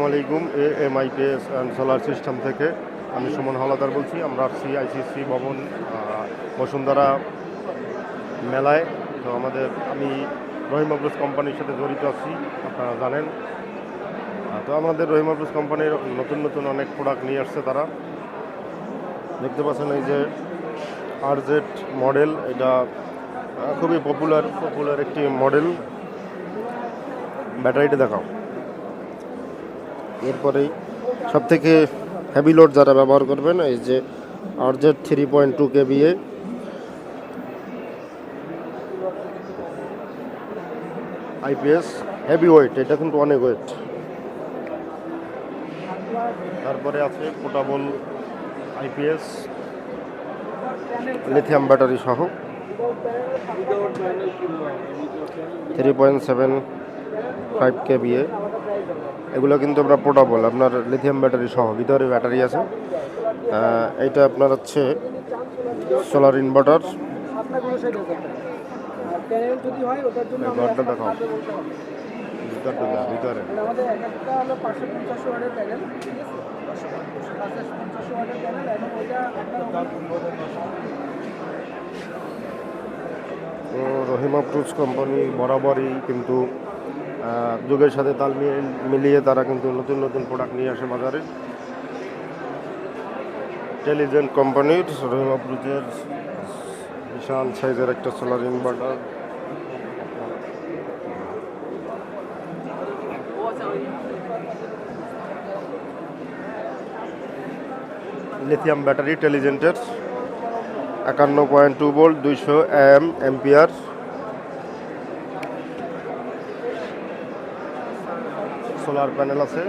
আসসালামাইকুম। AMIPS and solar system থেকে আমি সুমন হাওলাদার বলছি। আমরা আসছি ICC ভবন বসুন্ধরা মেলায়। তো আমি রহিম আফরোজ কোম্পানির সাথে জড়িত আছি, আপনারা জানেন। তো আমাদের রহিম আফরোজ কোম্পানির নতুন নতুন অনেক প্রোডাক্ট নিয়ে আসছে তারা। দেখতে পাচ্ছেন এই যে RZ মডেল, এটা খুবই পপুলার একটি মডেল। ব্যাটারিটা দেখাও। এরপরেই সবথেকে হেভি লোড যারা ব্যবহার করবেন, এই যে RZ 3.2 kVA IPS heavy weight, এটা কিন্তু অনেক ওয়েট। তারপরে আছে পোর্টেবল IPS লিথিয়াম ব্যাটারি সহ 3.75 kVA। এগুলো কিন্তু আপনার পোর্টেবল, আপনার লিথিয়াম ব্যাটারি সহ, ভিতরে ব্যাটারি আছে। এইটা আপনার হচ্ছে সোলার ইনভার্টার। ঘরটা দেখাও, ভিতরে রহিম আফরোজ কোম্পানি বরাবরই কিন্তু যুগের সাথে তাল মিলিয়ে তারা কিন্তু নতুন নতুন প্রোডাক্ট নিয়ে আসে বাজারে। টেলিজেন্ট কোম্পানির রহিম আফরোজের বিশাল সাইজের একটা সোলার ইনভার্টার। লিথিয়াম ব্যাটারি টেলিজেন্টের 51.2 ভোল্ট 200 অ্যাম্পিয়ার। সোলার প্যানেল আছে।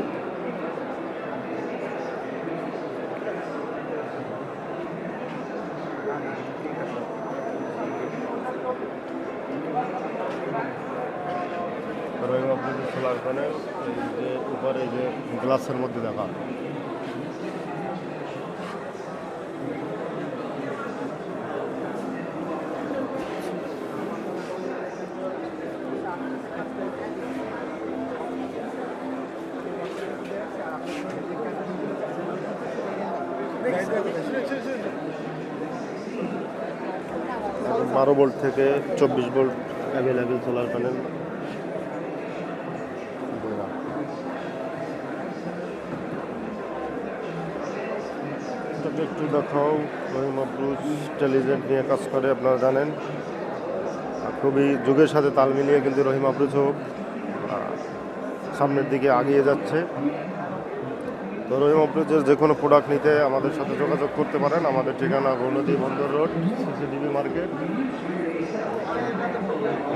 রহিম আফরোজের সোলার প্যানেল, এই যে উপরে যে গ্লাসের মধ্যে দেখা। এখন 12 ভোল্ট থেকে 24 ভোল্ট অ্যাভেলেবেল সোলার প্যানেল। এটাকে একটু দেখাও। রহিম আফরোজ টেলিজেন্ট নিয়ে কাজ করে, আপনারা জানেন। খুবই যুগের সাথে তাল মিলিয়ে কিন্তু রহিম আফরোজও সামনের দিকে এগিয়ে যাচ্ছে। তো রহিম আফরোজের যে কোনো প্রোডাক্ট নিতে আমাদের সাথে যোগাযোগ করতে পারেন। আমাদের ঠিকানা গৌনদী বন্দর রোড, CCTV মার্কেট।